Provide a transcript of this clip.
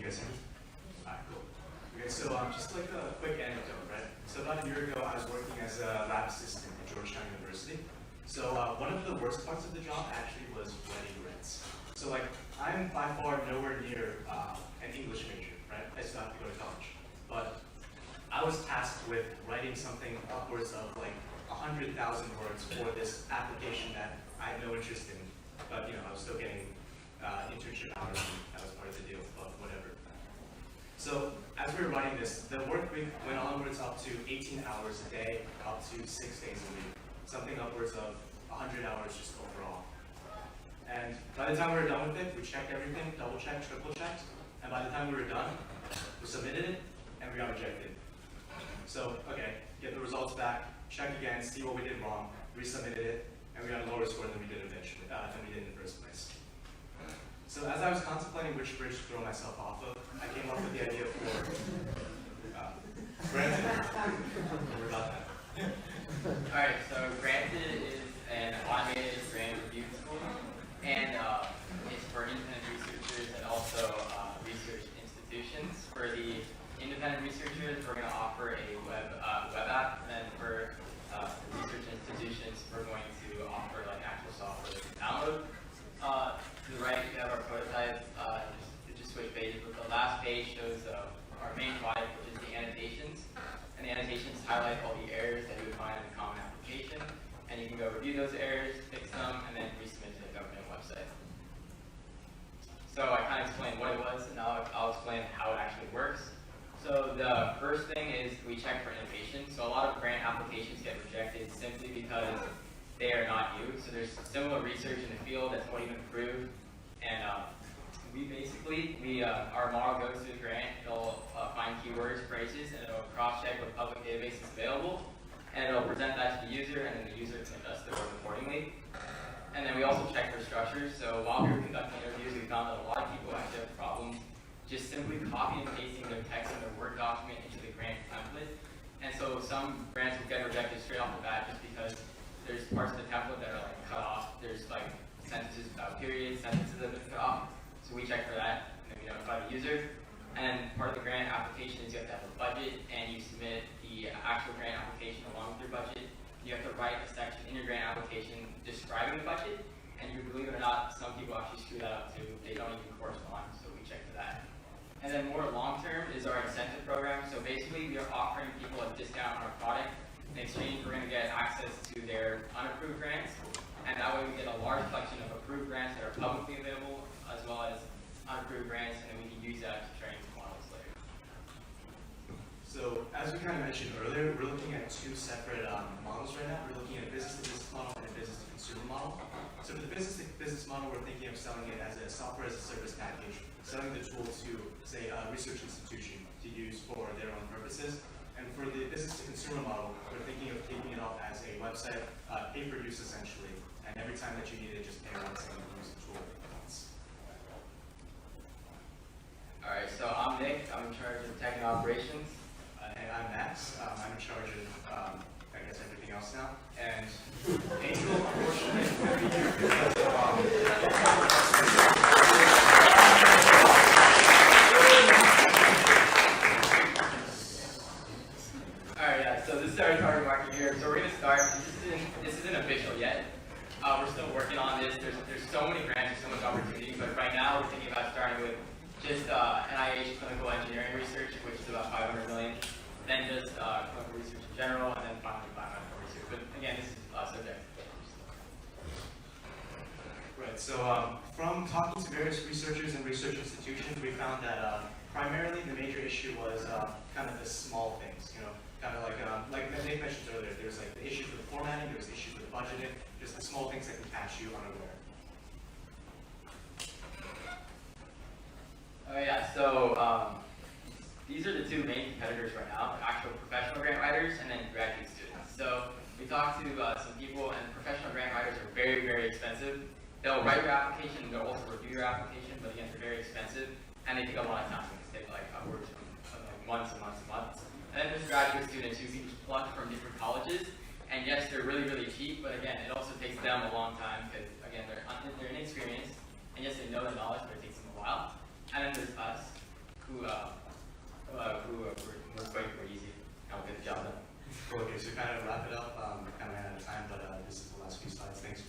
guys hear me? Alright, cool. Okay, so just like a quick anecdote, right? So about a year ago, I was working as a lab assistant at Georgetown University. So one of the worst parts of the job actually was writing grants. So like, I'm by far nowhere near an English major, right? I still have to go to college. But I was tasked with writing something upwards of like 100,000 words for this application that I had no interest in. But I was still getting internship hours, and that was part of the deal, but whatever. So as we were writing this, the work week went onwards up to 18 hours a day, up to 6 days a week, something upwards of 100 hours just overall. And by the time we were done with it, we checked everything, double-checked, triple-checked, and by the time we were done, we submitted it, and we got rejected. So, okay, get the results back, check again, see what we did wrong, resubmitted it, and we got a lower score than we did eventually, than we did in the first place. So as I was contemplating which bridge to throw myself off of, I came up with the idea for grantED. We're about that. Alright, so grantED is an automated grant review tool, and it's for independent researchers and also research institutions. For the independent researchers, we're going to offer a web app, and then for research institutions, we're going to offer like actual software to download. To the right, we have our prototype. Just switch pages, but the last page shows our main product, which is the annotations. And the annotations highlight all the errors that you would find in a common application. And you can go review those errors, fix them, and then resubmit to the government website. So I kind of explained what it was, and now I'll explain how it actually works. So the first thing is we check for innovation. So a lot of grant applications get rejected simply because they are not you. So there's similar research in the field that's not even approved. And our model goes to the grant, it'll find keywords, phrases, and it'll cross-check with public databases available. And it'll present that to the user, and then the user can adjust the work accordingly. And then we also check for structures. So while we were conducting interviews, we found that a lot of people actually have problems just simply copying and pasting their text in their Word document into the grant template. And so some grants will get rejected straight off the bat just because there's parts of the template that are like cut off. There's like sentences without periods, sentences that have been cut off. So we check for that, and then we notify the user. And part of the grant application is you have to have a budget, and you submit the actual grant application along with your budget. You have to write a section in your grant application describing the budget, and you believe it or not, some people actually screw that up too. They don't even correspond, so we check for that. And then more long-term is our incentive program. So basically, we are offering people a discount on our product. In exchange, we're going to get access to their unapproved grants, and that way we get a large collection of approved grants that are publicly available, as well as unapproved grants, and then we can use that to train models later. So as we kind of mentioned earlier, we're looking at two separate models right now. We're looking at a business-to-business model and a business-to-consumer model. So for the business-to-business model, we're thinking of selling it as a software-as-a-service package, selling the tool to, say, a research institution to use for their own purposes. And for the business-to-consumer model, we're thinking of taking it off as a website, pay-per-use essentially, and every time that you need it, just pay once and use the tool once. All right, so I'm Nick. I'm in charge of tech and operations. And I'm Max. I'm in charge of, I guess, everything else now. And Angel, unfortunately, will be here because So this is our target market here. So we're going to start. This isn't official yet. We're still working on this. There's so many grants, there's so much opportunity. But right now, we're thinking about starting with just NIH clinical engineering research, which is about $500 million. Then just clinical research in general, and then finally biomedical research. But again, this is subject. Right. So from talking to various researchers and research institutions, we found that primarily the major issue was kind of the small things. Kind of like Nick mentioned earlier, there was like the issues with formatting, there was issues with budgeting, just the small things that can catch you unaware. Oh yeah, so these are the two main competitors right now, actual professional grant writers and then graduate students. So we talked to some people, and professional grant writers are very, very expensive. They'll write your application, and they'll also review your application, but again, they're very expensive, and they take a lot of time. They take like upwards from like months and months and months. And then there's graduate students who can just pluck from different colleges, and yes, they're really, really cheap, but again, it also takes them a long time because, again, they're inexperienced, and yes, they know the knowledge, but it takes them a while. And then there's us. were quite easy and we'll get the job done. Cool. Okay, so kind of wrap it up. We kind of ran out of time, but this is the last few slides. Thanks.